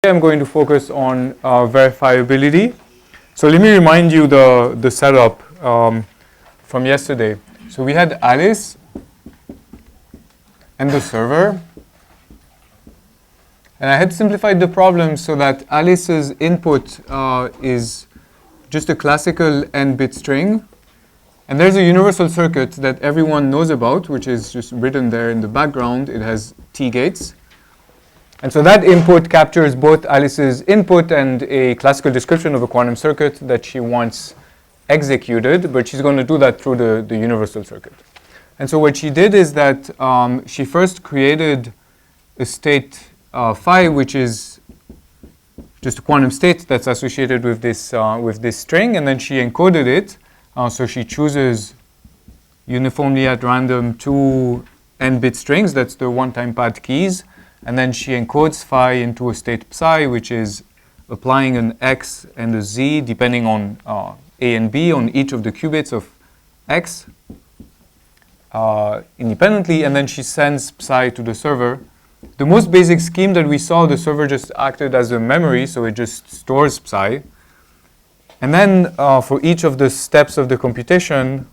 I'm going to focus on verifiability. So let me remind you the setup from yesterday. So we had Alice and the server. And I had simplified the problem so that Alice's input is just a classical n-bit string. And there's a universal circuit that everyone knows about, which is just written there in the background. It has T gates. And so that input captures both Alice's input and a classical description of a quantum circuit that she wants executed, but she's going to do that through the universal circuit. And so what she did is that she first created a state phi, which is just a quantum state that's associated with this string, and then she encoded it. So she chooses uniformly at random two n-bit strings. That's the one-time pad keys. And then she encodes phi into a state psi, which is applying an x and a z, depending on a and b on each of the qubits of x independently. And then she sends psi to the server. The most basic scheme that we saw, the server just acted as a memory, so it just stores psi. And then for each of the steps of the computation,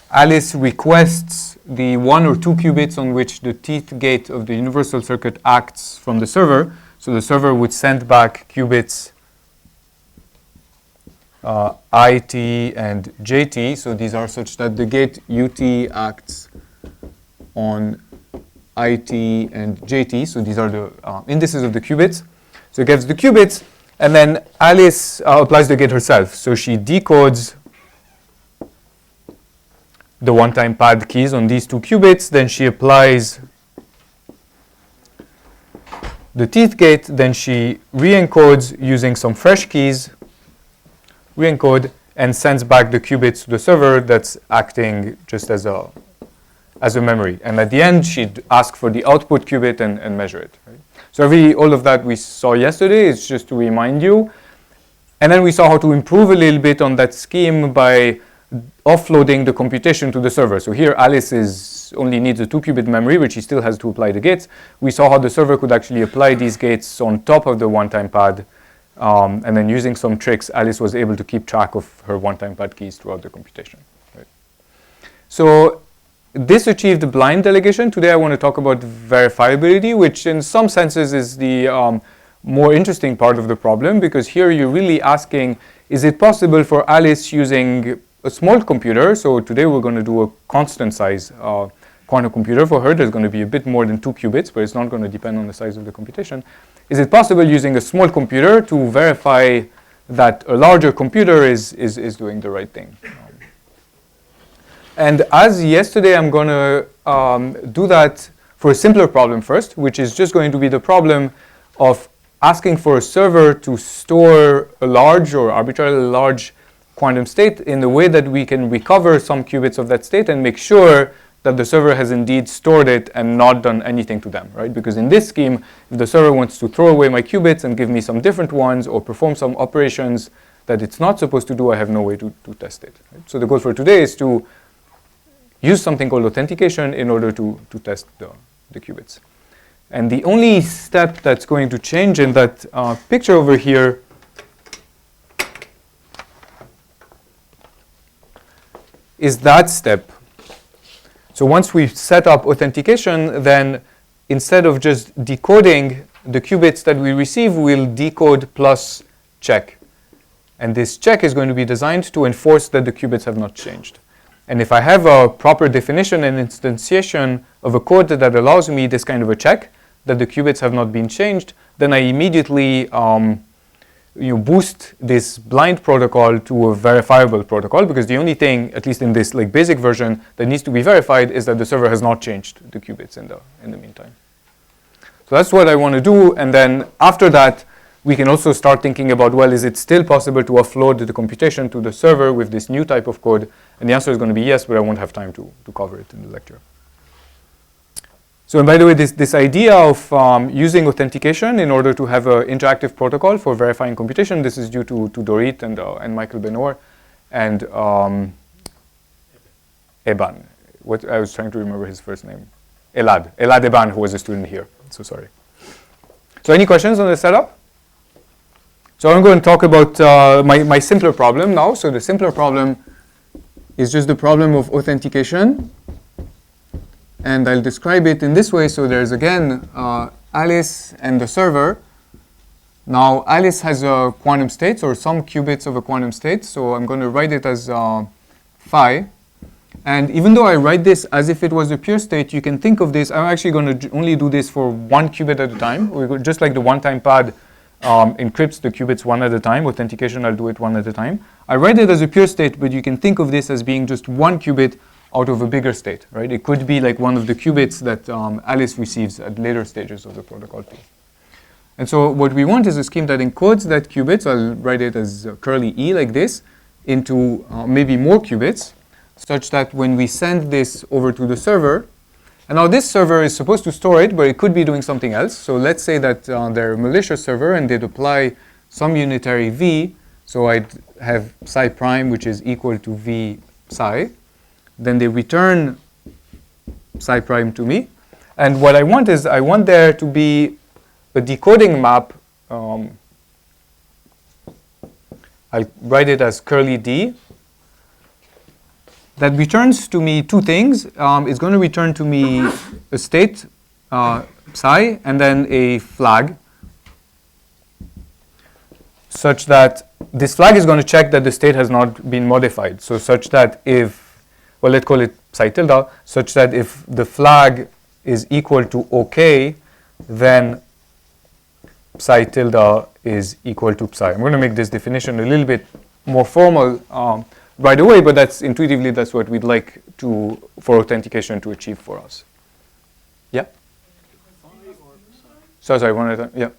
Alice requests the 1 or 2 qubits on which the Tth gate of the universal circuit acts from the server. So the server would send back qubits It and Jt. So these are such that the gate Ut acts on It and Jt. So these are the indices of the qubits. So it gets the qubits, and then Alice applies the gate herself. So she decodes the one-time pad keys on these 2 qubits, then she applies the Tth gate, then she re-encodes using some fresh keys, re-encode, and sends back the qubits to the server that's acting just as a memory. And at the end, she'd ask for the output qubit and measure it. Right? So all of that we saw yesterday is just to remind you. And then we saw how to improve a little bit on that scheme by offloading the computation to the server. So here Alice only needs a 2-qubit memory, which she still has to apply the gates. We saw how the server could actually apply these gates on top of the one-time pad. And then using some tricks, Alice was able to keep track of her one-time pad keys throughout the computation. Right? So this achieved blind delegation. Today I want to talk about verifiability, which in some senses is the more interesting part of the problem, because here you're really asking, is it possible for Alice using a small computer? So today we're going to do a constant size quantum computer for her. There's going to be a bit more than 2 qubits, but it's not going to depend on the size of the computation. Is it possible using a small computer to verify that a larger computer is doing the right thing? And as yesterday, I'm going to do that for a simpler problem first, which is just going to be the problem of asking for a server to store a large or arbitrarily large quantum state in the way that we can recover some qubits of that state and make sure that the server has indeed stored it and not done anything to them, right? Because in this scheme, if the server wants to throw away my qubits and give me some different ones or perform some operations that it's not supposed to do, I have no way to test it. Right? So the goal for today is to use something called authentication in order to test the qubits. And the only step that's going to change in that picture over here is that step. So once we've set up authentication, then instead of just decoding the qubits that we receive, we'll decode plus check. And this check is going to be designed to enforce that the qubits have not changed. And if I have a proper definition and instantiation of a code that allows me this kind of a check, that the qubits have not been changed, then I immediately boost this blind protocol to a verifiable protocol, because the only thing, at least in this basic version, that needs to be verified is that the server has not changed the qubits in the meantime. So that's what I want to do, and then after that, we can also start thinking about, well, is it still possible to offload the computation to the server with this new type of code? And the answer is going to be yes, but I won't have time to cover it in the lecture. So, and by the way, this idea of using authentication in order to have an interactive protocol for verifying computation, this is due to Dorit and Michael Benor and Eban. I was trying to remember his first name. Elad Eban, who was a student here. So sorry. So any questions on the setup? So I'm going to talk about my simpler problem now. So the simpler problem is just the problem of authentication. And I'll describe it in this way. So there's, again, Alice and the server. Now, Alice has a quantum state, or some qubits of a quantum state. So I'm going to write it as phi. And even though I write this as if it was a pure state, you can think of this. I'm actually going to only do this for one qubit at a time. Just like the one-time pad encrypts the qubits one at a time. Authentication, I'll do it one at a time. I write it as a pure state, but you can think of this as being just one qubit out of a bigger state, right? It could be like one of the qubits that Alice receives at later stages of the protocol P. And so what we want is a scheme that encodes that qubit. So I'll write it as curly E like this into maybe more qubits, such that when we send this over to the server, and now this server is supposed to store it, but it could be doing something else. So let's say that they're a malicious server and they'd apply some unitary V. So I'd have psi prime, which is equal to V psi. Then they return psi prime to me. And what I want is I want there to be a decoding map. I'll write it as curly D. That returns to me two things. It's going to return to me a state, psi, and then a flag, such that this flag is going to check that the state has not been modified. So such that if, well, let's call it psi tilde, such that if the flag is equal to OK, then psi tilde is equal to psi. I'm going to make this definition a little bit more formal right away, but that's intuitively that's what we'd like to for authentication to achieve for us. Yeah. Sorry, one at a time. Yeah.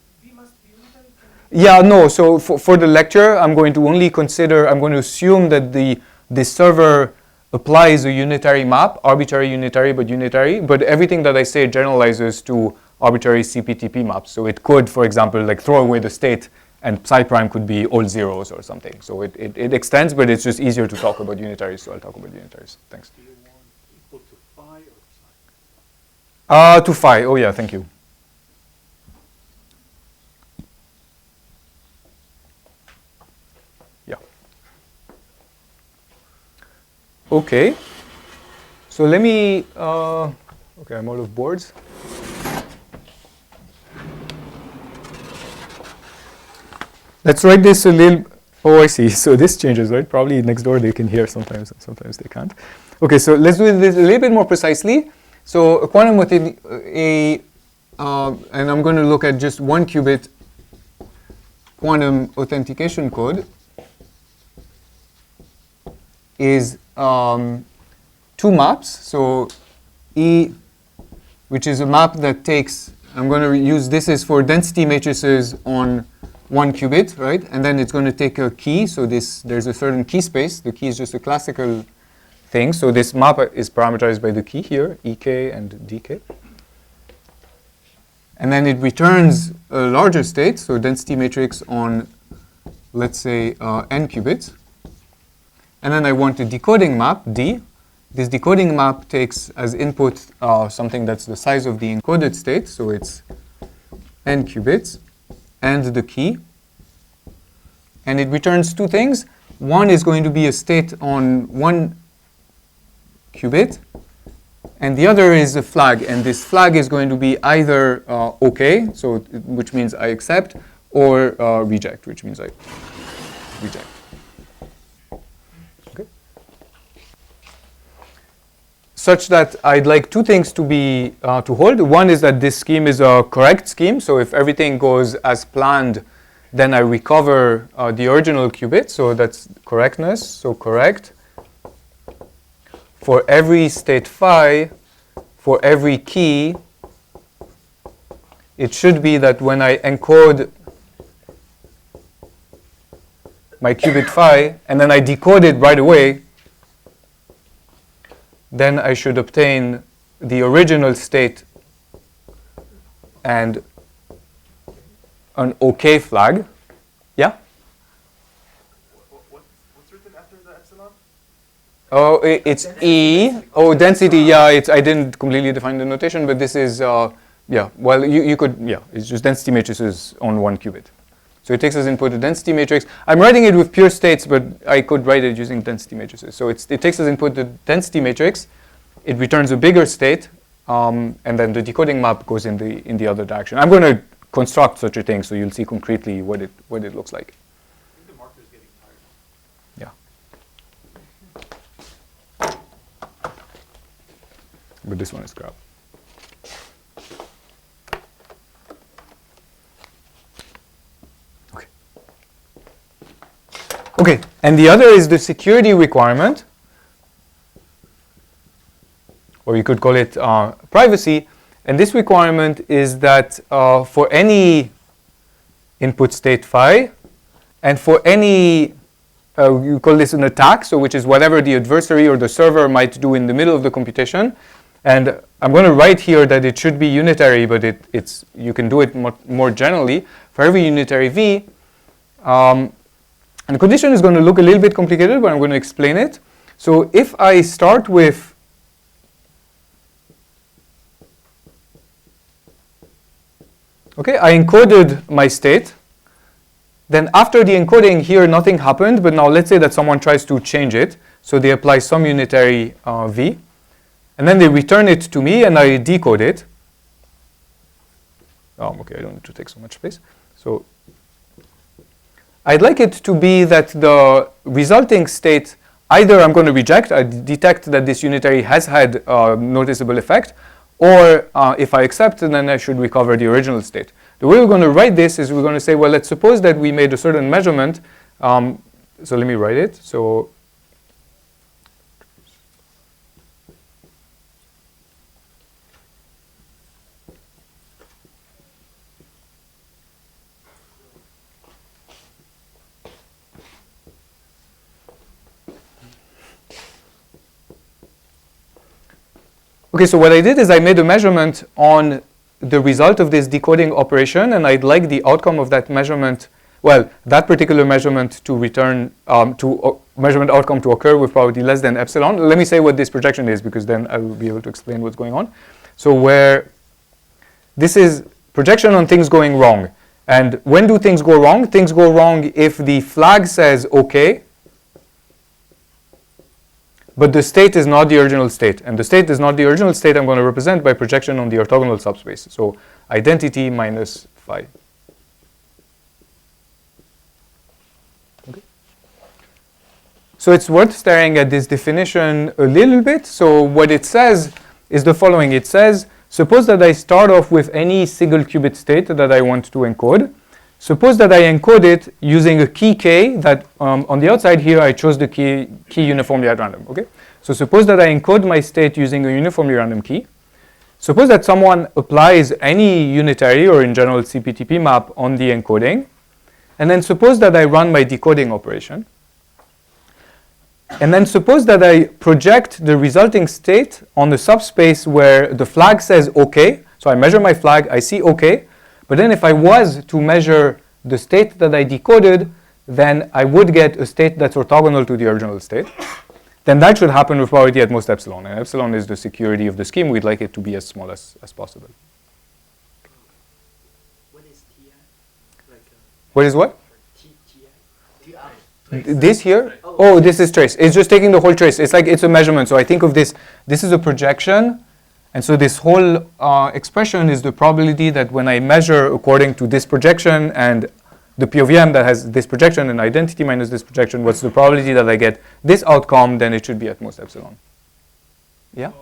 Yeah, no. So for the lecture, I'm going to only consider. I'm going to assume that the server applies a unitary map, arbitrary unitary, but unitary. But everything that I say generalizes to arbitrary CPTP maps. So it could, for example, like throw away the state, and psi prime could be all zeros or something. So it extends, but it's just easier to talk about unitaries, so I'll talk about unitaries. Thanks. Do you want equal to phi or psi? To phi. Oh, yeah, thank you. Yeah. Okay. So let me, okay, I'm out of boards. Let's write this a little, oh, I see. So this changes, right? Probably next door they can hear sometimes, and sometimes they can't. Okay, so let's do this a little bit more precisely. So a quantum within and I'm going to look at just one qubit quantum authentication code is two maps. So E, which is a map that takes, I'm going to use, this is for density matrices on one qubit, right? And then it's going to take a key. So there's a certain key space. The key is just a classical thing. So this map is parameterized by the key here, EK and DK. And then it returns a larger state, so density matrix on, let's say, n qubits. And then I want a decoding map, D. This decoding map takes as input something that's the size of the encoded state, so it's n qubits, and the key. And it returns two things. One is going to be a state on one qubit, and the other is a flag. And this flag is going to be either OK, so which means I accept, or reject, which means I reject. Okay. Such that I'd like two things to be to hold. One is that this scheme is a correct scheme. So if everything goes as planned, then I recover the original qubit. So that's correctness. So correct. For every state phi, for every key, it should be that when I encode my qubit phi, and then I decode it right away, then I should obtain the original state and an OK flag. Yeah? What's written after the epsilon? Oh, it's E. Oh, density. Yeah, I didn't completely define the notation, but this is Yeah, well, you could, yeah, it's just density matrices on one qubit. So it takes as input a density matrix. I'm writing it with pure states, but I could write it using density matrices. So it takes as input the density matrix, it returns a bigger state, and then the decoding map goes in the other direction. I'm going to construct such a thing so you'll see concretely what it looks like. I think the marker's getting tired. Yeah. But this one is crap. Okay. Okay, and the other is the security requirement, or you could call it privacy. And this requirement is that for any input state phi, and for any, you call this an attack, so which is whatever the adversary or the server might do in the middle of the computation. And I'm going to write here that it should be unitary, but you can do it more generally. For every unitary v, and the condition is going to look a little bit complicated, but I'm going to explain it. So if I start with okay, I encoded my state. Then after the encoding here, nothing happened. But now let's say that someone tries to change it. So they apply some unitary v. And then they return it to me, and I decode it. Okay, I don't need to take so much space. So I'd like it to be that the resulting state, either I'm going to reject, I detect that this unitary has had a noticeable effect, or if I accept, then I should recover the original state. The way we're going to write this is we're going to say, well, let's suppose that we made a certain measurement. So let me write it. So okay, so what I did is I made a measurement on the result of this decoding operation, and I'd like the outcome of that measurement, well, that particular measurement to return, measurement outcome to occur with probability less than epsilon. Let me say what this projection is, because then I will be able to explain what's going on. So where this is projection on things going wrong. And when do things go wrong? Things go wrong if the flag says OK, but the state is not the original state. And the state is not the original state I'm going to represent by projection on the orthogonal subspace. So identity minus phi. Okay. So it's worth staring at this definition a little bit. So what it says is the following. It says, suppose that I start off with any single qubit state that I want to encode. Suppose that I encode it using a key k that on the outside here I chose the key uniformly at random. Okay, so suppose that I encode my state using a uniformly random key. Suppose that someone applies any unitary or in general CPTP map on the encoding, and then suppose that I run my decoding operation. And then suppose that I project the resulting state on the subspace where the flag says OK. So I measure my flag, I see OK. But then if I was to measure the state that I decoded, then I would get a state that's orthogonal to the original state. Then that should happen with probability at most epsilon. And epsilon is the security of the scheme. We'd like it to be as small as possible. What is TI? What is what? TI? This here? Oh, this is trace. It's just taking the whole trace. It's like it's a measurement. So I think of this is a projection. And so this whole expression is the probability that when I measure according to this projection and the P of M that has this projection and identity minus this projection, what's the probability that I get this outcome, then it should be at most epsilon. Yeah?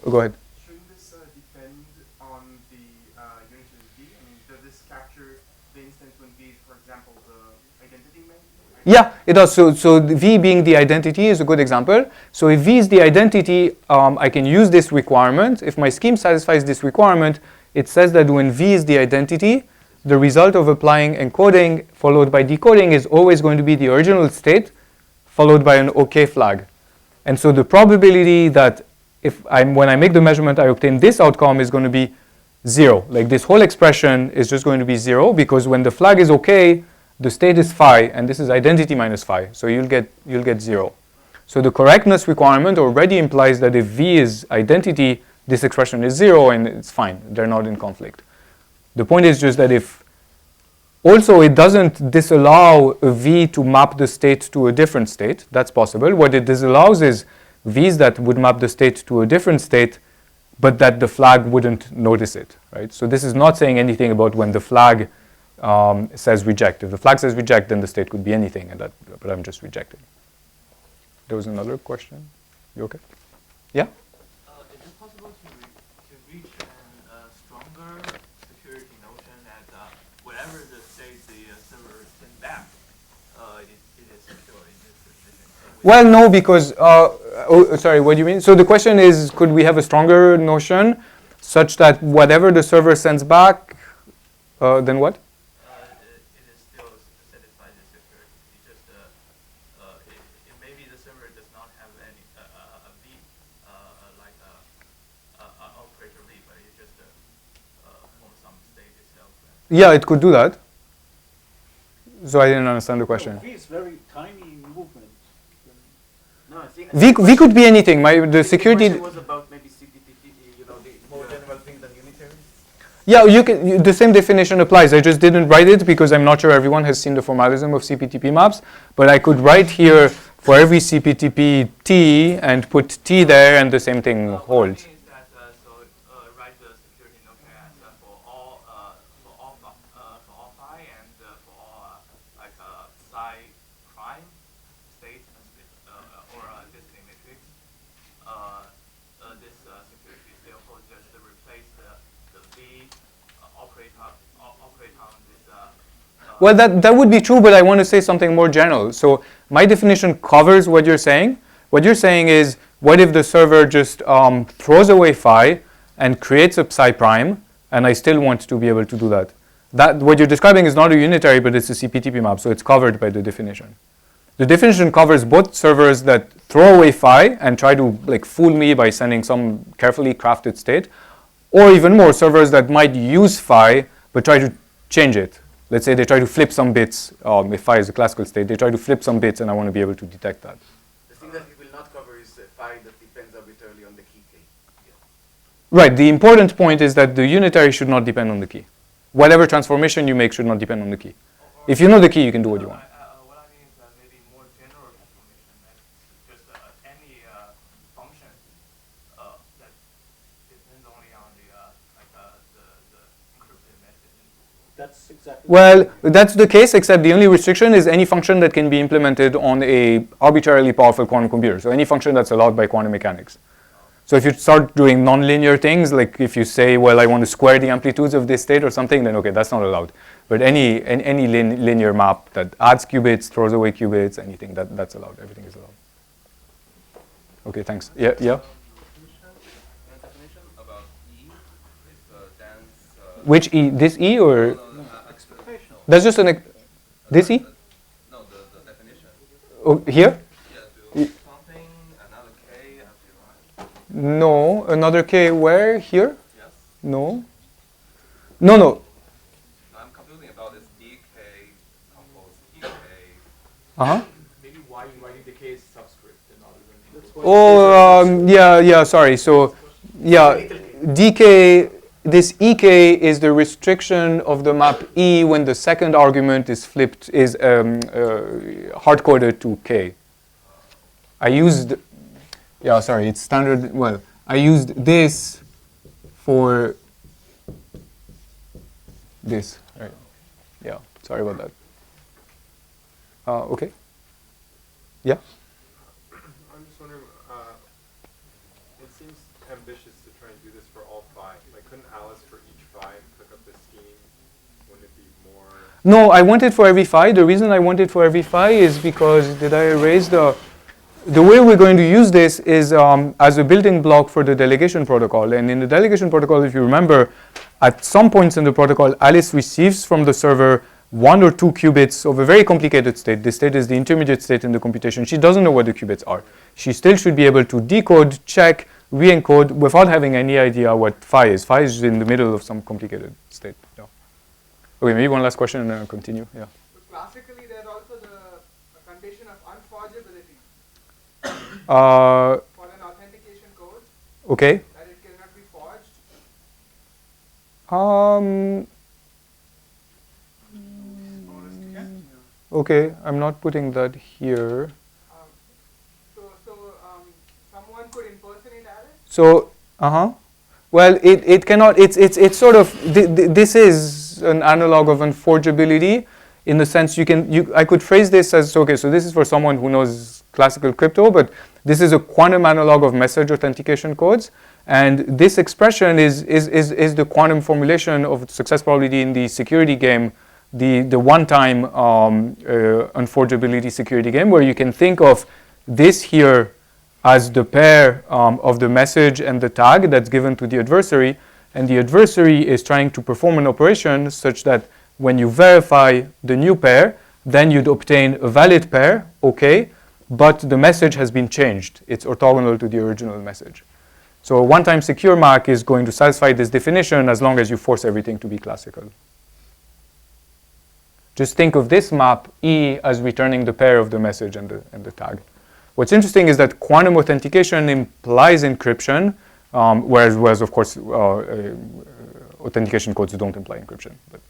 Go ahead. Shouldn't this depend on the unitary V? I mean, does this capture the instance when V is, for example, the identity measure? Yeah, it does. So V being the identity is a good example. So if V is the identity, I can use this requirement. If my scheme satisfies this requirement, it says that when V is the identity, the result of applying encoding followed by decoding is always going to be the original state followed by an OK flag. And so the probability that when I make the measurement, I obtain this outcome is going to be 0. Like this whole expression is just going to be 0 because when the flag is OK, the state is phi, and this is identity minus phi. So you'll get 0. So the correctness requirement already implies that if V is identity, this expression is 0 and it's fine. They're not in conflict. The point is just that if also it doesn't disallow a V to map the state to a different state. That's possible. What it disallows is V's that would map the state to a different state, but that the flag wouldn't notice it, right? So this is not saying anything about when the flag says reject. If the flag says reject, then the state could be anything, and but I'm just rejecting. There was another question. You okay? Yeah? Is it possible to reach a stronger security notion that whatever the state the server sends back, it is secure in this definition? Well, no, because, sorry, what do you mean? So the question is, could we have a stronger notion such that whatever the server sends back, then what? It is still satisfied the security. It just, maybe the server does not have any a V, like a operator V, but it just for some state itself. Yeah, it could do that. So I didn't understand the question. V is very tiny movement. No, I think V could be anything. The security. question was about maybe CPTP, the more general thing than unitary. Yeah, the same definition applies. I just didn't write it because I'm not sure everyone has seen the formalism of CPTP maps. But I could write here for every CPTP T and put T there, and the same thing holds. Is that, write the security notion as for all phi and for all like psi prime state or distinct matrix. This security therefore just replace the V operate on this. Well, that would be true, but I want to say something more general. So my definition covers what you're saying. What you're saying is, what if the server just throws away phi and creates a psi prime, and I still want to be able to do that? What you're describing is not a unitary, but it's a CPTP map, so it's covered by the definition. The definition covers both servers that throw away phi and try to fool me by sending some carefully crafted state, or even more, servers that might use phi but try to change it. Let's say they try to flip some bits. If phi is a classical state, they try to flip some bits, and I want to be able to detect that. The thing that it will not cover is phi that depends arbitrarily on the key K. Right. The important point is that the unitary should not depend on the key. Whatever transformation you make should not depend on the key. If you know the key, you can do what you want. What I mean is maybe more general transformation, that's just any function that depends only on the encrypted message. That's exactly. Well, that's the case, except the only restriction is any function that can be implemented on a arbitrarily powerful quantum computer. So any function that's allowed by quantum mechanics. So if you start doing nonlinear things, like if you say, well, I want to square the amplitudes of this state or something, then okay, that's not allowed. But any linear map that adds qubits, throws away qubits, anything, that's allowed. Everything is allowed. Okay, thanks. Yeah. Definition about E is dense. Which E? This E or? Expectational. That's just this E? No, the definition. Oh, here? Yeah, to something, another K after right. No, another K where? Here? Yes. No. No. I'm confusing about this DK composed EK. Uh-huh. Maybe why the K is subscript and not even. That's why Oh, yeah, sorry. So, yeah, DK, this EK is the restriction of the map E when the second argument is flipped, is hard-coded to K. I used, yeah, sorry, it's standard, well, I used this for this, right? Yeah, sorry about that. Okay. Yeah? I'm just wondering, it seems ambitious to try and do this for all phi. Like, couldn't Alice for each phi cook up the scheme? Wouldn't it be more? No, I want it for every phi. The reason I want it for every phi is because, did I erase the way we're going to use this is as a building block for the delegation protocol. And in the delegation protocol, if you remember, at some points in the protocol, Alice receives from the server 1 or 2 qubits of a very complicated state. This state is the intermediate state in the computation. She doesn't know what the qubits are. She still should be able to decode, check, re-encode without having any idea what phi is. Phi is in the middle of some complicated state. Yeah. Okay, maybe one last question and then I'll continue. Yeah. So classically, there's also the condition of unforgeability Uh, for an authentication code, okay. that it cannot be Um, okay, I'm not putting that here. Someone could impersonate Alice? So, well, it cannot, it's sort of, this is an analog of unforgeability in the sense I could phrase this as, okay, so this is for someone who knows classical crypto, but this is a quantum analog of message authentication codes. And this expression is the quantum formulation of success probability in the security game, the one-time unforgeability security game, where you can think of this here as the pair of the message and the tag that's given to the adversary, and the adversary is trying to perform an operation such that when you verify the new pair, then you'd obtain a valid pair, okay, but the message has been changed. It's orthogonal to the original message. So a one-time secure mark is going to satisfy this definition as long as you force everything to be classical. Just think of this map, E, as returning the pair of the message and the tag. What's interesting is that quantum authentication implies encryption, whereas of course, authentication codes don't imply encryption. But.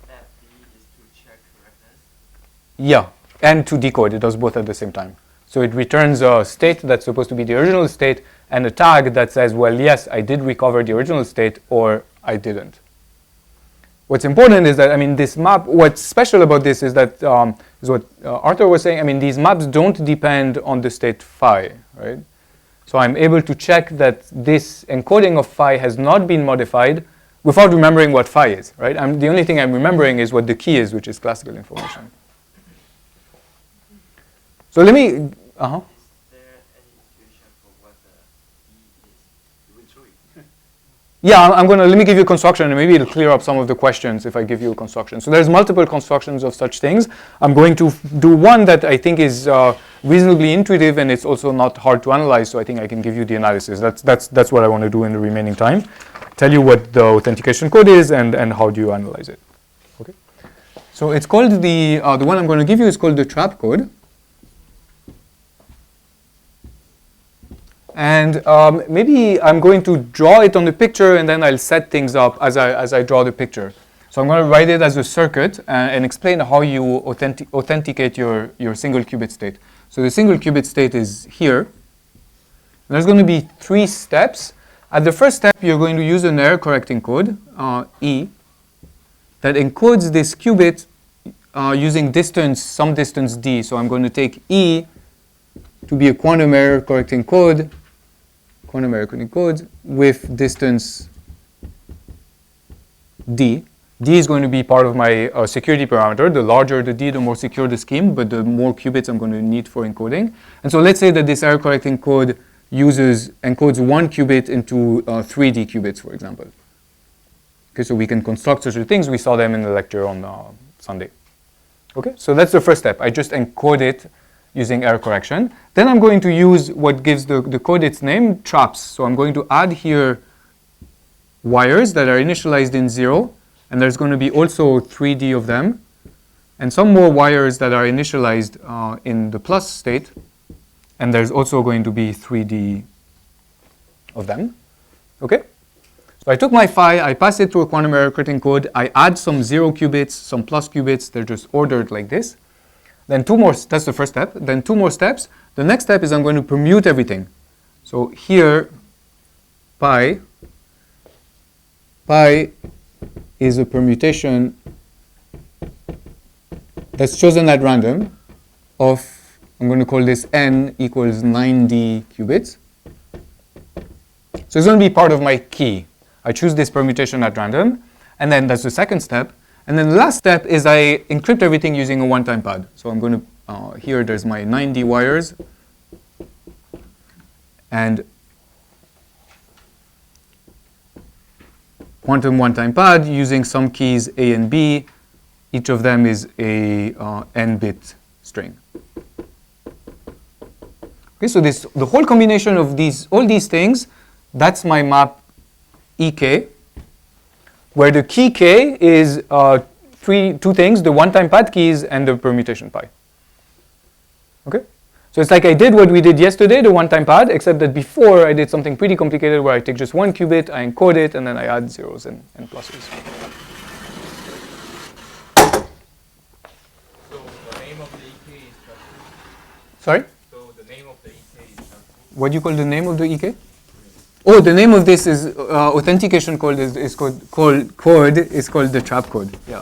That B is to check correctness? Yeah, and to decode. It does both at the same time. So it returns a state that's supposed to be the original state and a tag that says, well, yes, I did recover the original state or I didn't. What's important is that, I mean, this map, what's special about this is that, is what Arthur was saying, I mean, these maps don't depend on the state phi, right? So I'm able to check that this encoding of phi has not been modified without remembering what phi is, right? The only thing I'm remembering is what the key is, which is classical information. So let me, Is there any intuition for what the E is? You will show it. yeah, let me give you a construction and maybe it'll clear up some of the questions if I give you a construction. So there's multiple constructions of such things. I'm going to do one that I think is reasonably intuitive and it's also not hard to analyze, so I think I can give you the analysis. That's what I want to do in the remaining time. Tell you what the authentication code is and how do you analyze it. Okay. So it's called the one I'm going to give you is called the trap code. And maybe I'm going to draw it on the picture and then I'll set things up as I draw the picture. So I'm going to write it as a circuit and explain how you authenticate your single qubit state. So the single qubit state is here. And there's going to be 3 steps. At the first step, you're going to use an error correcting code, E, that encodes this qubit using some distance d. So I'm going to take E to be a quantum error correcting code with distance d. D is going to be part of my security parameter. The larger the d, the more secure the scheme, but the more qubits I'm going to need for encoding. And so let's say that this error correcting code encodes 1 qubit into 3D qubits, for example. Okay, so we can construct such things. We saw them in the lecture on Sunday. Okay, so that's the first step. I just encode it using error correction. Then I'm going to use what gives the code its name, traps. So I'm going to add here wires that are initialized in 0, and there's going to be also 3D of them, and some more wires that are initialized in the plus state, and there's also going to be 3D of them. Okay? So I took my phi, I pass it through a quantum error correcting code, I add some 0 qubits, some plus qubits, they're just ordered like this. Then 2 more, that's the first step. Then 2 more steps. The next step is I'm going to permute everything. So here, pi is a permutation that's chosen at random of, I'm going to call this n equals 9d qubits. So it's going to be part of my key. I choose this permutation at random, and then that's the second step. And then the last step is I encrypt everything using a one-time pad. So I'm going to, here there's my 9D wires. And quantum one-time pad using some keys A and B. Each of them is a n-bit string. Okay, so the whole combination of all these things, that's my map EK, where the key K is 2 things, the one-time pad keys and the permutation pi. Okay? So it's like I did what we did yesterday, the one-time pad, except that before I did something pretty complicated where I take just one qubit, I encode it, and then I add zeros and pluses. So the name of the EK is transfer. Sorry? So the name of the EK is transfer. What do you call the name of the EK? Oh, the name of this is authentication code is called the trap code. Yeah.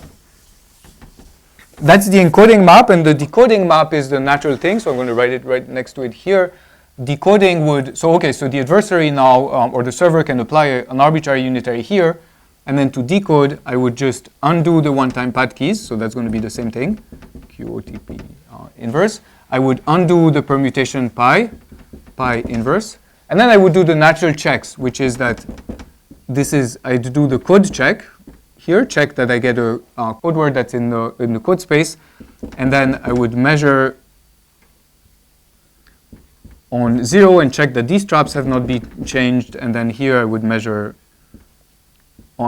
That's the encoding map, and the decoding map is the natural thing. So I'm going to write it right next to it here. Decoding would so the adversary now or the server can apply an arbitrary unitary here, and then to decode I would just undo the one-time pad keys. So that's going to be the same thing, QOTP inverse. I would undo the permutation pi inverse. And then I would do the natural checks, which is that I'd do the code check here, check that I get a code word that's in the code space, and then I would measure on 0 and check that these traps have not been changed, and then here I would measure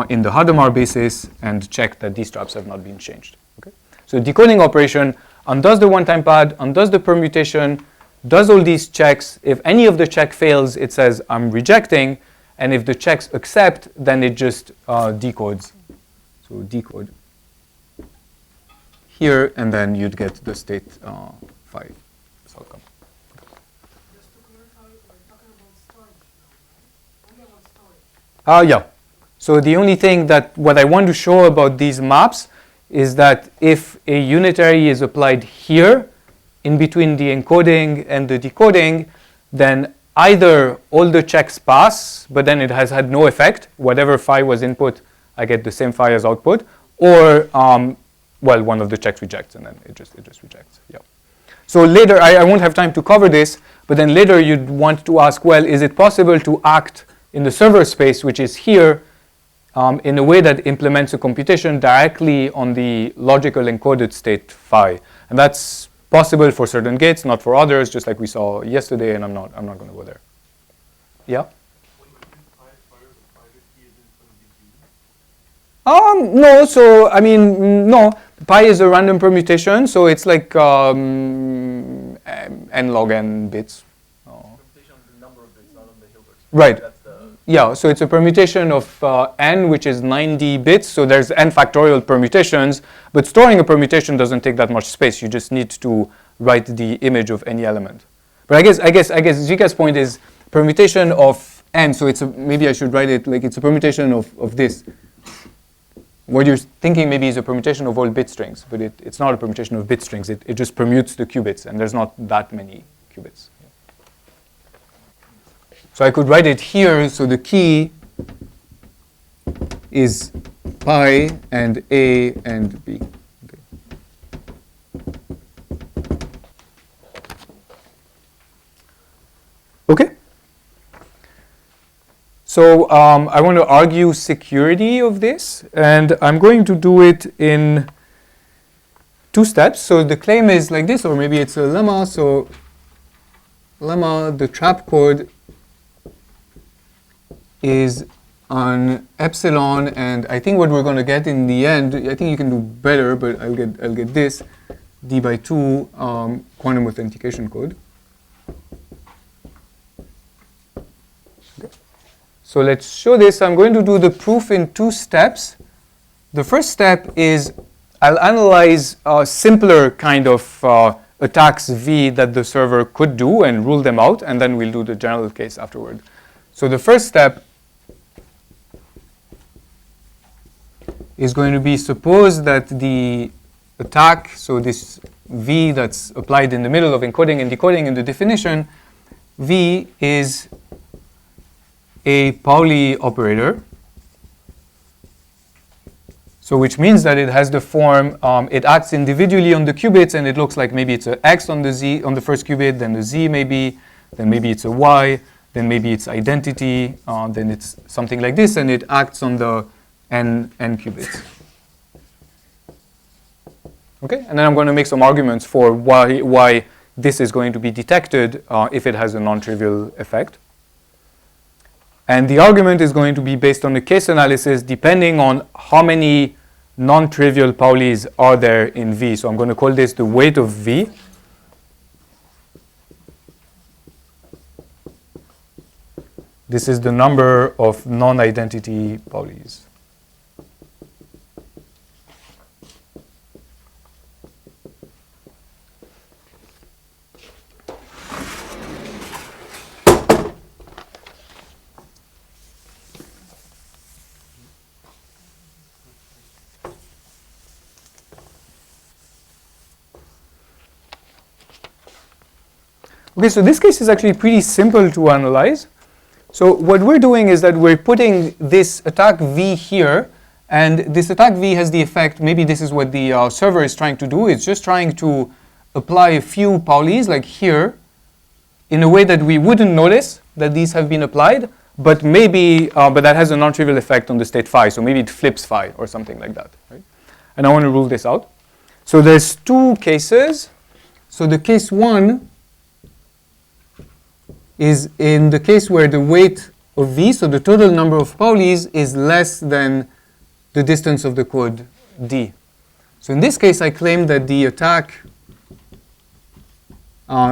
in the Hadamard basis and check that these traps have not been changed. Okay? So decoding operation undoes the one-time pad, undoes the permutation, does all these checks. If any of the check fails, it says I'm rejecting, and if the checks accept, then it just decodes. So decode here, and then you'd get the state phi outcome. Just to clarify, we're talking about storage now, right? Only about storage. Yeah. So the only thing that what I want to show about these maps is that if a unitary is applied here, in between the encoding and the decoding, then either all the checks pass, but then it has had no effect. Whatever phi was input, I get the same phi as output, or one of the checks rejects, and then it just rejects. Yeah. So later, I won't have time to cover this, but then later you'd want to ask, well, is it possible to act in the server space, which is here, in a way that implements a computation directly on the logical encoded state phi? And that's possible for certain gates, not for others, just like we saw yesterday, and I'm not going to go there. Yeah? No, so I mean, no. Pi is a random permutation, so it's like n log n bits. Computation on the number of bits, not on the Hilbert. Right. That's the Yeah, so it's a permutation of n, which is 90 bits. So there's n factorial permutations, but storing a permutation doesn't take that much space. You just need to write the image of any element. But I guess Zika's point is permutation of n. So it's maybe I should write it like it's a permutation of this. What you're thinking maybe is a permutation of all bit strings, but it's not a permutation of bit strings. It just permutes the qubits, and there's not that many qubits. So I could write it here. So the key is pi and A and B. Okay. So I want to argue security of this, and I'm going to do it in 2 steps. So the claim is like this, or maybe it's a lemma. So lemma, the trap code is on epsilon, and I think what we're going to get in the end, I think you can do better, but I'll get this d by 2 quantum authentication code. So let's show this. I'm going to do the proof in 2 steps. The first step is I'll analyze a simpler kind of attacks V that the server could do and rule them out, and then we'll do the general case afterward. So the first step is going to be, suppose that the attack, so this V that's applied in the middle of encoding and decoding in the definition, V is a Pauli operator. So which means that it has the form, it acts individually on the qubits, and it looks like maybe it's an X on the Z, on the first qubit, then the Z maybe, then maybe it's a Y, then maybe it's identity, then it's something like this, and it acts on the n qubits. Okay, and then I'm going to make some arguments for why this is going to be detected if it has a non-trivial effect. And the argument is going to be based on the case analysis depending on how many non-trivial Paulis are there in V. So I'm going to call this the weight of V. This is the number of non-identity polys. Okay, so this case is actually pretty simple to analyze. So what we're doing is that we're putting this attack V here, and this attack V has the effect, maybe this is what the server is trying to do, it's just trying to apply a few polys, like here, in a way that we wouldn't notice that these have been applied, but maybe, but that has a non-trivial effect on the state phi, so maybe it flips phi or something like that, right? And I want to rule this out. So there's two cases. So the case one is in the case where the weight of V, so the total number of polys, is less than the distance of the code D. So in this case, I claim that the attack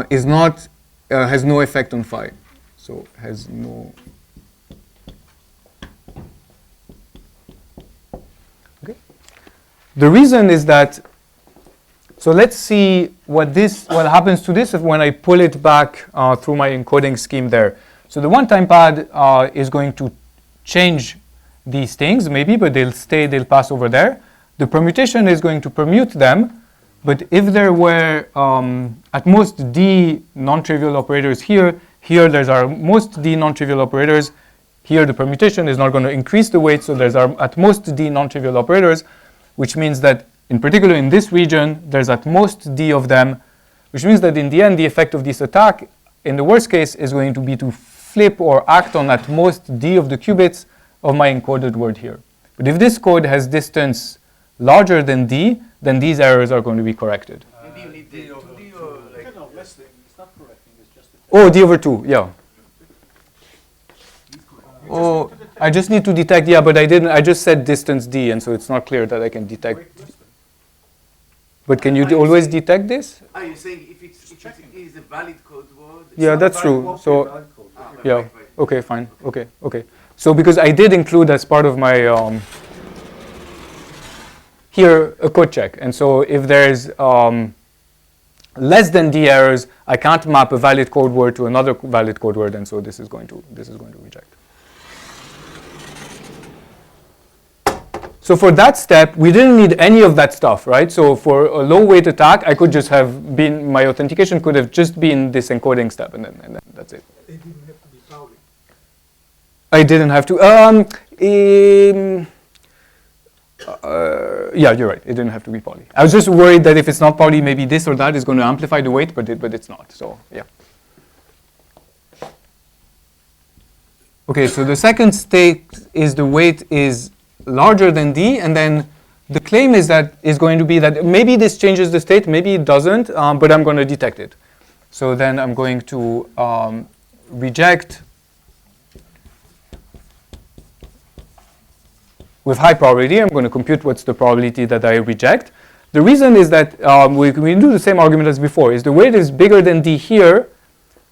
is not, has no effect on phi. So has no. Okay. The reason is that, so let's see what happens to this when I pull it back through my encoding scheme there. So the one-time pad is going to change these things maybe, but they'll pass over there. The permutation is going to permute them, but if there were at most D non-trivial operators here there's our most D non-trivial operators, here the permutation is not going to increase the weight, so there's our at most D non-trivial operators, which means that in particular in this region, there's at most D of them, which means that in the end, the effect of this attack, in the worst case, is going to be to flip or act on at most D of the qubits of my encoded word here. But if this code has distance larger than D, then these errors are going to be corrected. Maybe you need the 2D or like... No, less than, it's not correcting, it's just... Oh, D over 2, yeah. Oh, I just need to detect, yeah, but I just said distance D, and so it's not clear that I can detect. But can you always detect this? Are you saying if it is a valid code word? Yeah, that's true. So, yeah, okay, fine, okay. So because I did include as part of my, here, a code check. And so if there's less than D errors, I can't map a valid code word to another valid code word, and so this is going to reject. So for that step, we didn't need any of that stuff, right? So for a low weight attack, I could just have been, my authentication could have just been this encoding step, and then that's it. They didn't have to be Pauli. I didn't have to. Yeah, you're right. It didn't have to be Pauli. I was just worried that if it's not Pauli, maybe this or that is going to amplify the weight, but it's not. So yeah. Okay, so the second state is the weight is larger than D, and then the claim is going to be that maybe this changes the state, maybe it doesn't, but I'm going to detect it. So then I'm going to reject with high probability. I'm going to compute what's the probability that I reject. The reason is that we do the same argument as before. Is the weight is bigger than D here,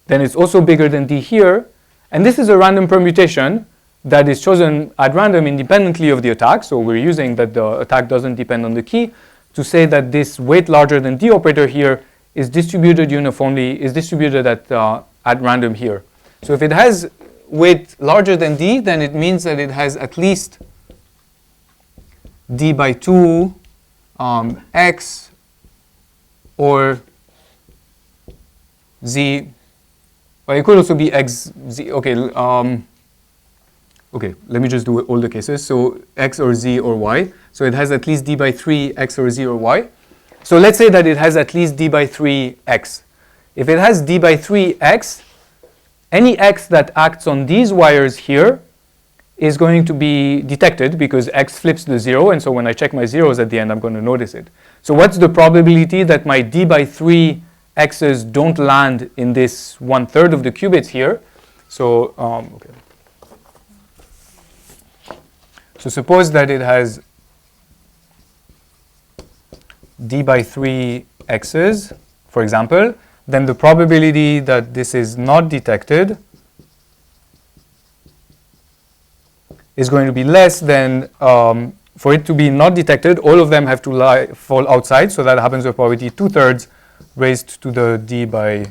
then it's also bigger than D here, and this is a random permutation that is chosen at random independently of the attack. So we're using that the attack doesn't depend on the key to say that this weight larger than D operator here is distributed uniformly, is distributed at random here. So if it has weight larger than D, then it means that it has at least D by 2 X or Z. Well, it could also be X, Z. Okay. Okay, let me just do all the cases. So X or Z or Y. So it has at least D by 3 X or Z or Y. So let's say that it has at least D by 3 X. If it has D by 3 X, any X that acts on these wires here is going to be detected because X flips the 0. And so when I check my zeros at the end, I'm going to notice it. So what's the probability that my D by 3 X's don't land in this 1/3 of the qubits here? So, okay. So suppose that it has D by 3 X's, for example, then the probability that this is not detected is going to be less than, for it to be not detected, all of them have to fall outside, so that happens with probability 2/3 raised to the d by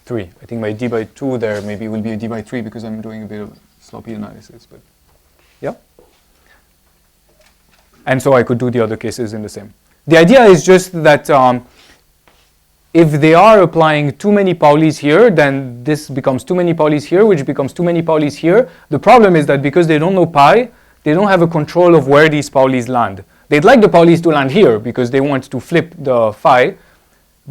3. I think my d by 2 there maybe will be a d by 3 because I'm doing a bit of sloppy analysis, but yeah. And so I could do the other cases in the same. The idea is just that if they are applying too many Paulis here, then this becomes too many Paulis here, which becomes too many Paulis here. The problem is that because they don't know pi, they don't have a control of where these Paulis land. They'd like the Paulis to land here because they want to flip the phi,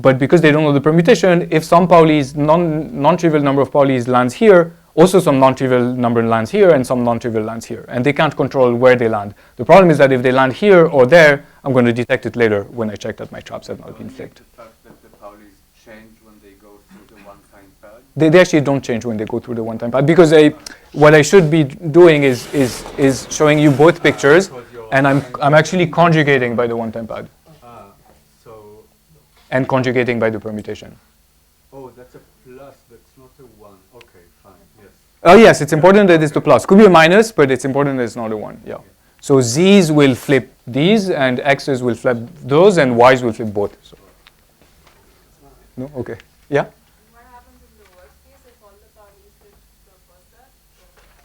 but because they don't know the permutation, if some Paulis, non-trivial number of Paulis lands here, also some non-trivial number lands here and some non-trivial lands here. And they can't control where they land. The problem is that if they land here or there, I'm going to detect it later when I check that my traps have not been flipped. The fact that the Paulis change when they go through the one-time pad? They actually don't change when they go through the one-time pad because what I should be doing is showing you both pictures, and I'm actually conjugating by the one-time pad So, and conjugating by the permutation. oh, that's a plus, that's not a 1. Okay, fine, yes. Oh yes, it's important that it's the plus. Could be a minus, but it's important that it's not a 1. Yeah. So z's will flip these, and x's will flip those, and y's will flip both. So. No? Okay. Yeah? What happens in the worst case if all the Paulis flip the first step?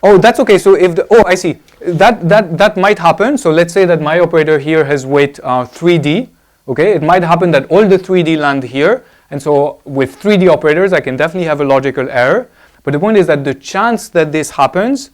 Oh, that's okay. So if I see. That might happen. So let's say that my operator here has weight 3D. Okay, it might happen that all the 3D land here. And so with 3D operators, I can definitely have a logical error. But the point is that the chance that this happens,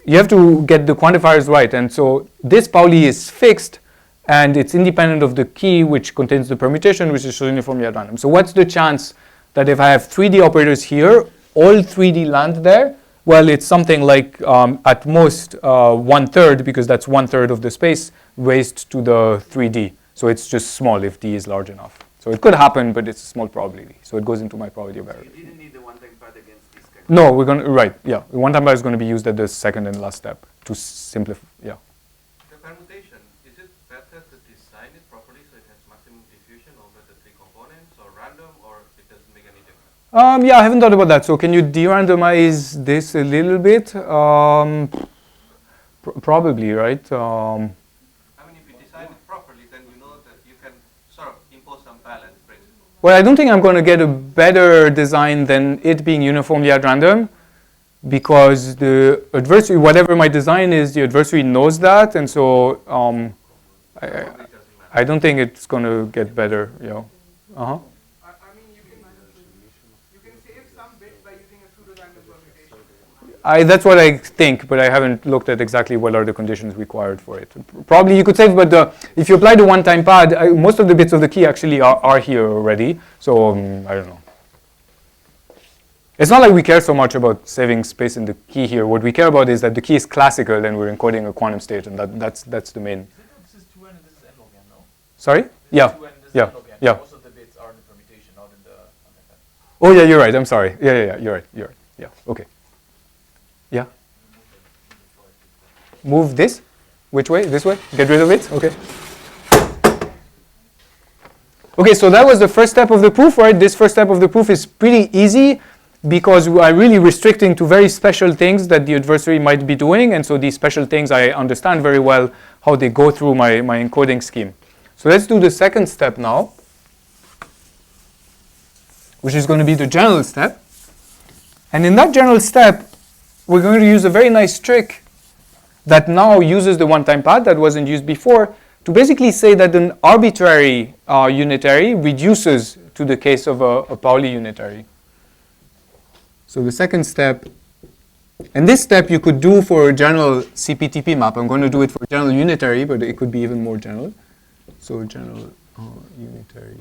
you have to get the quantifiers right. And so this Pauli is fixed, and it's independent of the key which contains the permutation, which is uniformly at random. So what's the chance that if I have 3D operators here, all 3D land there? Well, it's something like at most 1/3, because that's 1/3 of the space raised to the 3D. So it's just small if D is large enough. So it could happen, but it's a small probability. So it goes into my probability of error. So you didn't need the one-time pad against this kind of... No, we're going to, right, yeah. The one-time pad is going to be used at the second and last step to simplify, yeah. The permutation, is it better to design it properly so it has maximum diffusion over the 3 components, or random, or it doesn't make any difference? Yeah, I haven't thought about that. So can you de-randomize this a little bit? Probably, right? I mean, if you design it properly, then you know that you can sort of impose some balance principle. Well, I don't think I'm going to get a better design than it being uniformly at random, because the adversary, whatever my design is, the adversary knows that, and so I don't think it's going to get better. You know. I mean, you can save some bits by using a pseudo-random permutation. That's what I think, but I haven't looked at exactly what are the conditions required for it. Probably you could save, but if you apply the one-time pad, most of the bits of the key actually are here already. So I don't know. It's not like we care so much about saving space in the key here. What we care about is that the key is classical and we're encoding a quantum state, and that's the main. This is 2n and this is n log n, no? Sorry? Yeah. 2n, this Yeah. is n log n. Yeah. Most of the bits are in the permutation, not in the one-time pad. Oh yeah, you're right. I'm sorry. Yeah. You're right. Yeah. Okay. Yeah. Move this. Which way? This way? Get rid of it? Okay. Okay, so that was the first step of the proof, right? This first step of the proof is pretty easy because we are really restricting to very special things that the adversary might be doing. And so these special things, I understand very well how they go through my encoding scheme. So let's do the second step now, which is going to be the general step. And in that general step, we're going to use a very nice trick that now uses the one-time pad that wasn't used before to basically say that an arbitrary unitary reduces to the case of a Pauli unitary. So the second step, and this step you could do for a general CPTP map. I'm going to do it for a general unitary, but it could be even more general. So general unitary.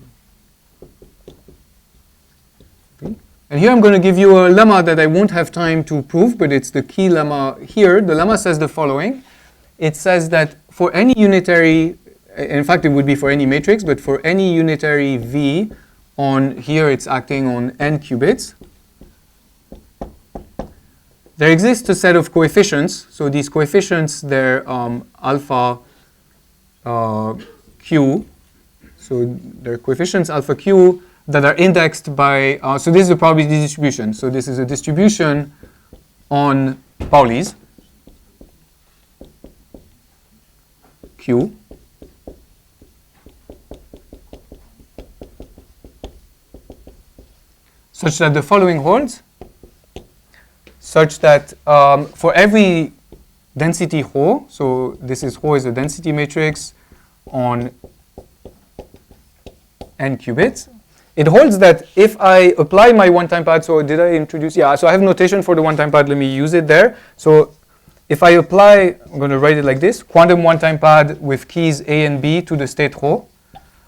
Okay. And here I'm going to give you a lemma that I won't have time to prove, but it's the key lemma here. The lemma says the following. It says that for any unitary, in fact it would be for any matrix, but for any unitary V on here it's acting on n qubits, there exists a set of coefficients. So these coefficients, they're alpha q. So they're coefficients alpha q that are indexed by, so this is a probability distribution. So this is a distribution on Paulis. Q such that the following holds, such that for every density ρ, so this is ρ is a density matrix on n qubits, it holds that if I apply my one-time pad, so did I introduce, yeah, so I have notation for the one-time pad, let me use it there. So if I apply, I'm going to write it like this, quantum one-time pad with keys A and B to the state ρ.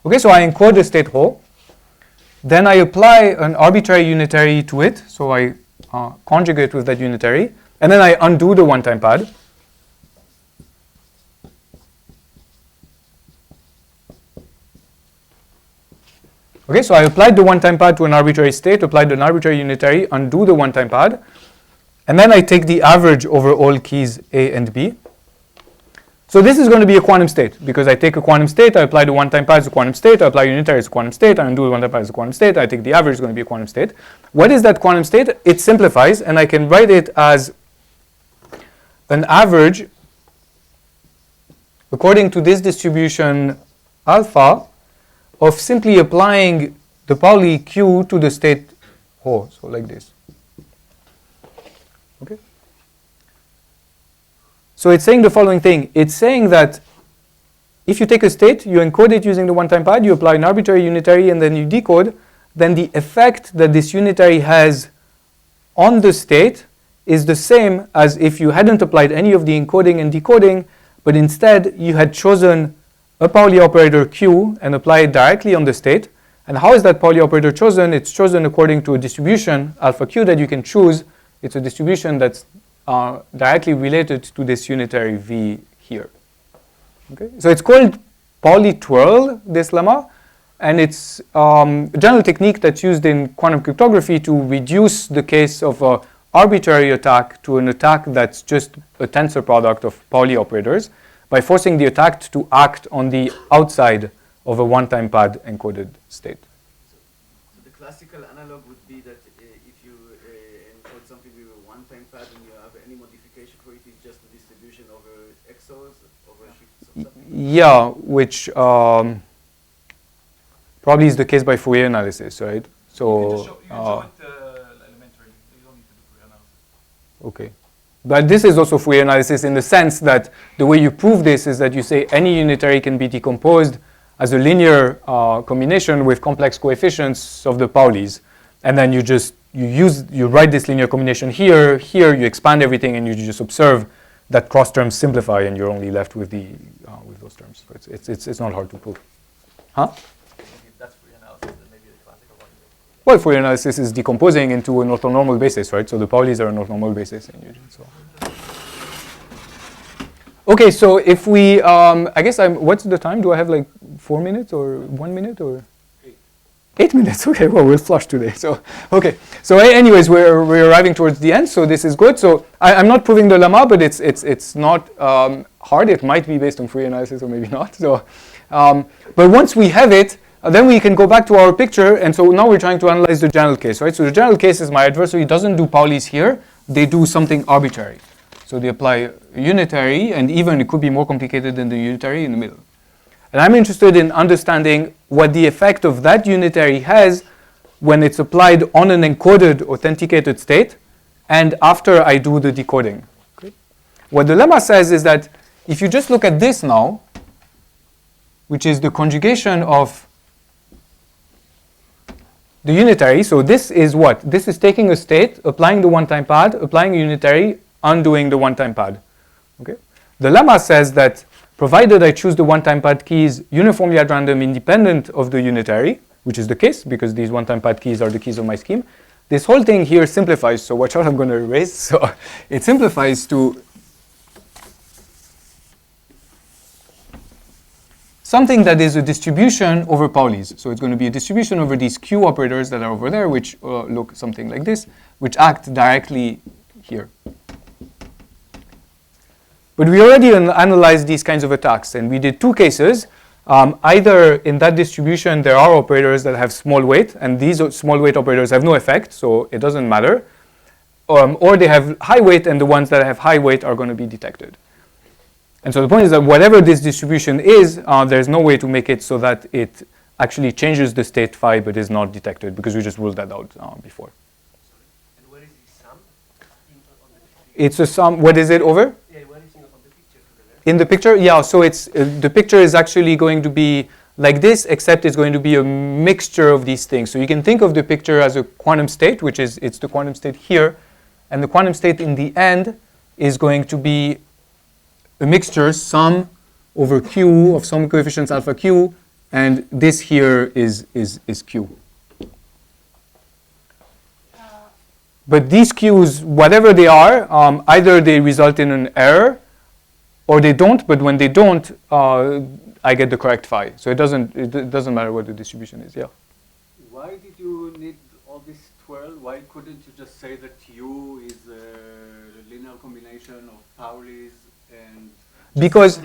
Okay, so I encode the state ρ. Then I apply an arbitrary unitary to it, so I conjugate with that unitary, and then I undo the one-time pad. Okay, so I applied the one-time pad to an arbitrary state, applied an arbitrary unitary, undo the one-time pad, and then I take the average over all keys A and B. So this is going to be a quantum state, because I take a quantum state, I apply the one-time pad as a quantum state, I apply unitary as a quantum state, I undo the one-time pad as a quantum state, I take the average, is going to be a quantum state. What is that quantum state? It simplifies, and I can write it as an average according to this distribution alpha of simply applying the Pauli Q to the state ρ, so like this. Okay. So it's saying the following thing. It's saying that if you take a state, you encode it using the one-time pad, you apply an arbitrary unitary, and then you decode, then the effect that this unitary has on the state is the same as if you hadn't applied any of the encoding and decoding, but instead you had chosen a Pauli operator Q and apply it directly on the state. And how is that Pauli operator chosen? It's chosen according to a distribution, alpha Q, that you can choose. It's a distribution that's directly related to this unitary V here. Okay? So it's called Pauli twirl, this lemma, and it's a general technique that's used in quantum cryptography to reduce the case of an arbitrary attack to an attack that's just a tensor product of Pauli operators, by forcing the attacked to act on the outside of a one-time pad encoded state. So the classical analog would be that if you encode something with a one-time pad and you have any modification for it, it's just a distribution over exos, over shifts or something? Yeah, which probably is the case by Fourier analysis, right? So you can show it elementary. You don't need to do Fourier analysis. Okay. But this is also Fourier analysis in the sense that the way you prove this is that you say any unitary can be decomposed as a linear combination with complex coefficients of the Paulis. And then you write this linear combination here, you expand everything, and you just observe that cross terms simplify, and you're only left with with those terms. So it's not hard to prove. Huh? Maybe that's Fourier analysis, then maybe the classical one. Well, Fourier analysis is decomposing into an orthonormal basis, right? So the Paulis are an orthonormal basis. Okay, so if we, I guess what's the time? Do I have like 4 minutes or 1 minute or? 8 minutes, okay, well, we'll flush today. So, okay, so anyways, we're arriving towards the end, so this is good. So I'm not proving the lemma, but it's not hard. It might be based on Fourier analysis or maybe not. So, but once we have it, then we can go back to our picture, and so now we're trying to analyze the general case, right? So the general case is my adversary doesn't do Paulis here, they do something arbitrary. So they apply a unitary, and even it could be more complicated than the unitary in the middle. And I'm interested in understanding what the effect of that unitary has when it's applied on an encoded authenticated state and after I do the decoding. Okay? What the lemma says is that if you just look at this now, which is the conjugation of the unitary, so this is what? This is taking a state, applying the one-time pad, applying a unitary, undoing the one-time pad. Okay? The lemma says that provided I choose the one-time pad keys uniformly at random independent of the unitary, which is the case because these one-time pad keys are the keys of my scheme, this whole thing here simplifies. So watch out, I'm going to erase. So it simplifies to something that is a distribution over Paulis. So it's going to be a distribution over these Q operators that are over there, which look something like this, which act directly here. But we already analyzed these kinds of attacks, and we did two cases. Either in that distribution there are operators that have small weight, and these small weight operators have no effect, so it doesn't matter. Or they have high weight, and the ones that have high weight are going to be detected. And so the point is that whatever this distribution is, there's no way to make it so that it actually changes the state phi but is not detected, because we just ruled that out before. And what is the sum on the picture? It's a sum. What is it over? Yeah, what is on the picture to the left? In the picture, yeah. So it's the picture is actually going to be like this, except it's going to be a mixture of these things. So you can think of the picture as a quantum state, which is it's the quantum state here, and the quantum state in the end is going to be a mixture, sum over q of some coefficients alpha q, and this here is q. But these q's, whatever they are, either they result in an error or they don't, but when they don't, I get the correct phi. So it doesn't matter what the distribution is, yeah. Why did you need all this twirl? Why couldn't you just say that U is a linear combination of Pauli's and because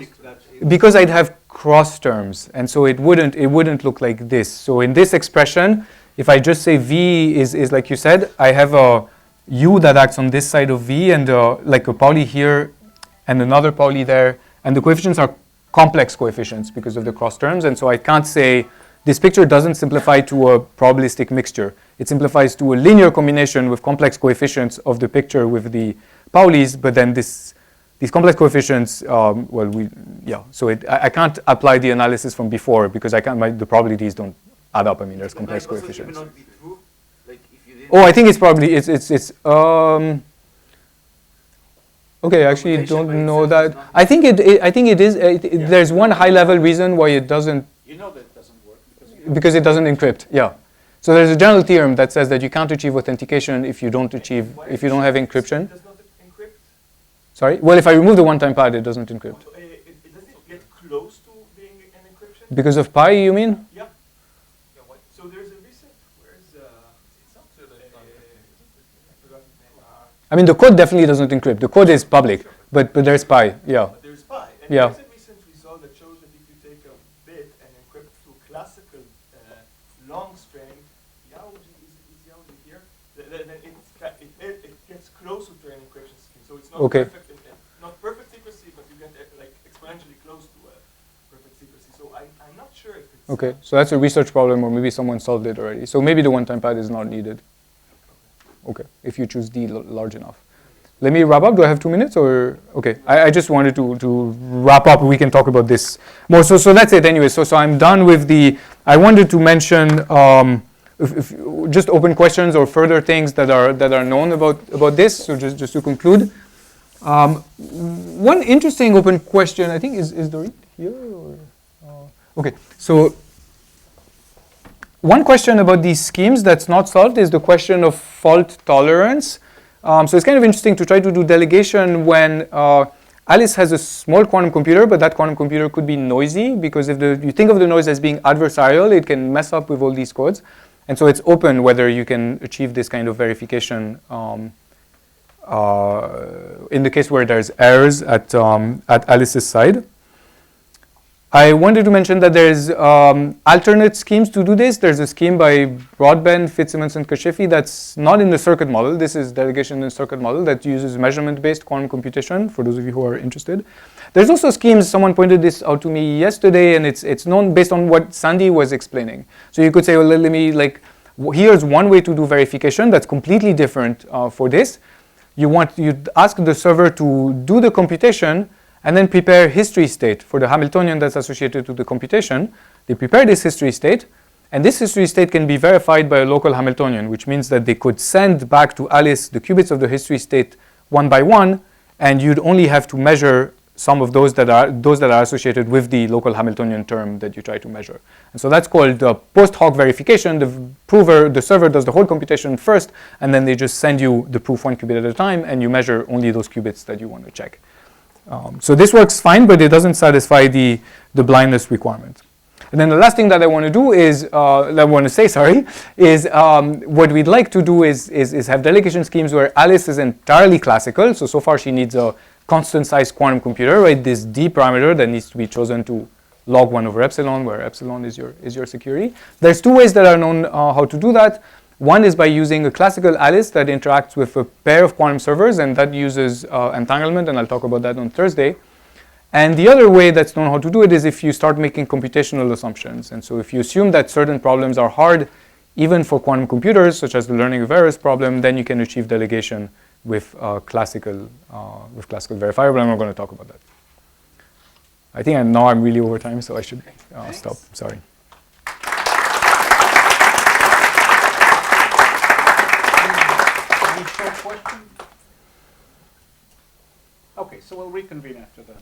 I'd have cross terms, and so it wouldn't look like this. So in this expression, if I just say V is like you said, I have a U that acts on this side of V, and like a Pauli here and another Pauli there, and the coefficients are complex coefficients because of the cross terms, and so I can't say this picture doesn't simplify to a probabilistic mixture. It simplifies to a linear combination with complex coefficients of the picture with the Paulis, but then these complex coefficients, so I can't apply the analysis from before because the probabilities don't add up. I mean, there's complex coefficients. Not be true? Like if you didn't Oh, I think it's probably, okay, I actually don't know that. I think it is, there's one high level reason why it doesn't. You know that it doesn't work because it doesn't encrypt, yeah. So there's a general theorem that says that you can't achieve authentication if you don't have encryption. It does not encrypt? Sorry? Well, if I remove the one-time pad, it doesn't encrypt. Does it get close to being an encryption? Because of pi, you mean? Yeah. So there's a recent, where's, it's not to the, I mean, the code definitely doesn't encrypt. The code is public, but there's pi, yeah. There's pi. And Yeah. there's a recent result that shows that if you take a bit and encrypt to classical long string, is Yahoo here, then it gets closer to an encryption scheme. So it's not Okay. perfect, not perfect secrecy, but you get like exponentially close to perfect secrecy. So I'm not sure if it's Okay, so that's a research problem, or maybe someone solved it already. So maybe the one-time pad is not needed. Okay, if you choose D large enough. Let me wrap up. Do I have 2 minutes or? Okay, I just wanted to wrap up. We can talk about this more. So that's it anyway. So I'm done with I wanted to mention if just open questions or further things that are known about this. So just to conclude, one interesting open question, I think, is Dorit here? Or, okay, so one question about these schemes that's not solved is the question of fault tolerance. So it's kind of interesting to try to do delegation when Alice has a small quantum computer, but that quantum computer could be noisy, because if you think of the noise as being adversarial, it can mess up with all these codes. And so it's open whether you can achieve this kind of verification in the case where there's errors at Alice's side. I wanted to mention that there's alternate schemes to do this. There's a scheme by Broadbent, Fitzsimmons, and Kashifi that's not in the circuit model. This is delegation in the circuit model that uses measurement-based quantum computation, for those of you who are interested. There's also schemes, someone pointed this out to me yesterday, and it's known based on what Sandy was explaining. So you could say, well, let me, here's one way to do verification that's completely different for this. You'd ask the server to do the computation, and then prepare history state for the Hamiltonian that's associated to the computation. They prepare this history state, and this history state can be verified by a local Hamiltonian, which means that they could send back to Alice the qubits of the history state one by one, and you'd only have to measure some of those that are associated with the local Hamiltonian term that you try to measure. And so that's called post hoc verification. The server does the whole computation first, and then they just send you the proof one qubit at a time, and you measure only those qubits that you want to check. So this works fine, but it doesn't satisfy the blindness requirement. And then the last thing that I want to do is, what we'd like to do is have delegation schemes where Alice is entirely classical. So far she needs a constant size quantum computer, right? This D parameter that needs to be chosen to log 1 over epsilon, where epsilon is your security. There's two ways that are known how to do that. One is by using a classical Alice that interacts with a pair of quantum servers, and that uses entanglement, and I'll talk about that on Thursday. And the other way that's known how to do it is if you start making computational assumptions. And so if you assume that certain problems are hard, even for quantum computers, such as the learning of errors problem, then you can achieve delegation with classical verifier, but I'm not going to talk about that. I think now I'm really over time, so I should stop. Sorry. Any short question? Okay, so we'll reconvene after the